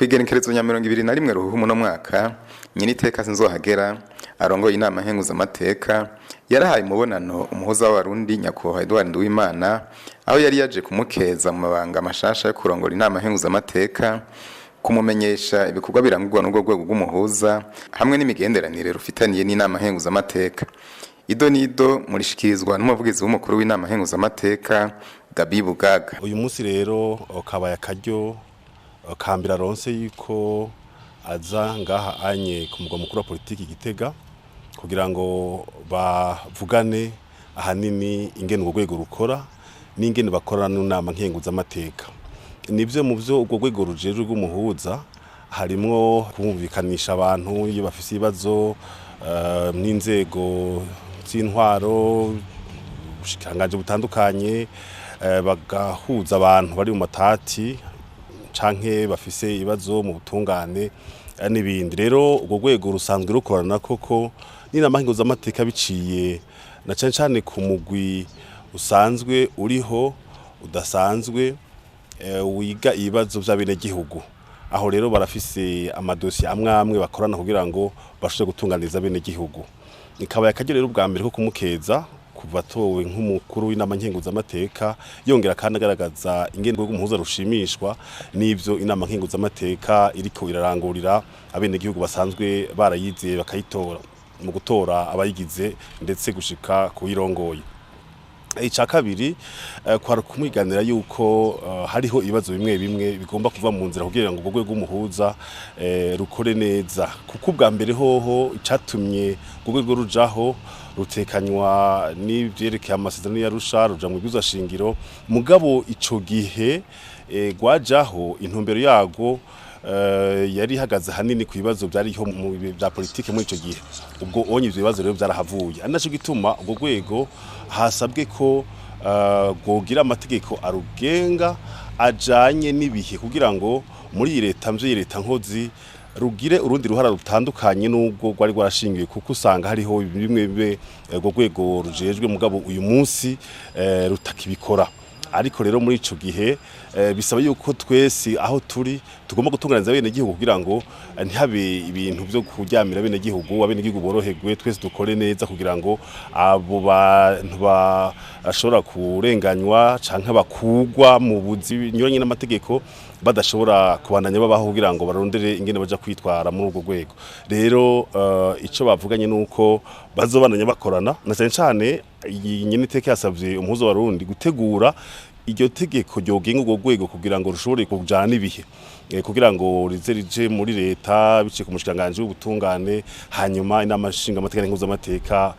Kwigenekerezo nya 21 ruhumu no mwaka nyine iteka sinzohagera arongoye inama nkenguzamateka yarahaye umubonano umuhuza w'abarundi nyakubahwa Edouard Nduwimana aho yari yaje kumukeza mu mabanga mashasha yo kurongora inama nkenguzamateka kumumenyesha ibikorwa birangurwa n'ubwo rwego rw'umuhuza hamwe n'imigenderanire rufitaniye n'inama nkenguzamateka. Ido nido murishikirizwa n'umuvugizi w'umukuru w'inama nkenguzamateka Gabi Bugaga. Uyu munsi rero kabaye akaryo kambira ronse yuko aza ngaha anye ku mugwa mukuru wa politiki Gitega kugira ngo bavugane ahanini ingene urwo rwego rukora n'ingene bakorana n'inama nkenguzamateka. Nivyo mu byo urwo rwego rujeje rw'umuhuza harimwo kumvikanisha abantu iyo bafise ibibazo n'inzego z'intwaro bushikanganje butandukanye bagahuza abantu bari mu matati canke bafise ibibazo mu butungane n'ibindi. Rero urwo rwego rusanzwe rukorana koko n'inama nkenguzamateka biciye na cane ku mugwi usanzwe uriho udasanzwe wiga ibibazo by'abenegihugu. Aho rero barafise amadosiye amwe bakorana kugira ngo bashobore gutunganiza abenegihugu. Ikaba yakagera rero ubwa mbere ko kumukeza kuva towe nk'umukuru w'inama nkenguzamateka yongera kandi agaragaza ingene rwo umuhuza rushimishwa n'ivyo inama nkenguzamateka iriko irarangurira abenegihugu basanzwe barayiziye bakayitora mu gutora abayigize ndetse gushika kuyirongoye. Ica kabiri kwara kumwiganira yuko hariho ibibazo bimwe bigomba kuva mu nzira kugira ngo urwego rw'umuhuza rukore neza, kuko ubwa mbere hoho icatumye urwego rujaho rutekanywa n'ivyerekeye amasezerano y'Arusha ruja mu bwiza shingiro. Mugabo ico gihe gwajaho intumbero yago yari hagaze hanini ku bibazo byariho mu bya politike muri ico gihe. Ubwo onye ivyo bibazo rero byarahavuye, anaco gituma ubwo rwego hasabwe ko gogira amategeko arugenga ajanye n'ibihe kugira ngo muri leta nkozi rugire urundi ruhara rutandukanye n'ubwo rwari rwarashingiwe, kuko usanga hariho bimwe urwo rwego rujejwe mugabo uyu munsi rutakibikora. Ariko rero muri ico gihe bisaba yuko twese aho turi tugomba gutunganiza abenegihugu kugira ngo ntihabe ibintu byo kuryamira abenegihugu, abenegihugu boroherwe, twese dukore neza kugira ngo abo bantu bashobora kurenganywa canke bakugwa mu buzi binyuranye n'amategeko badashobora kubandanya babaho kugira ngo barondere ingene baja kwitwara muri urwo rwego. Rero ico bavuganye nuko bazobandanya bakorana na cane nyine iteka yasavye umuhuza w'abarundi gutegura iryo tegeko ryogenga urwo rwego kugira ngo rushobore kujana n'ibihe, kugira ngo rize rije muri leta biciye ku mushikanganje w'ubutungane hanyuma inama nshingamateka nkenguzamateka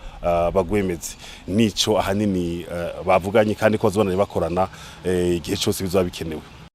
bagwemeze. Nico ahanini bavuganye kandi ko bazobandanya bakorana igihe cyose bizoba bikenewe.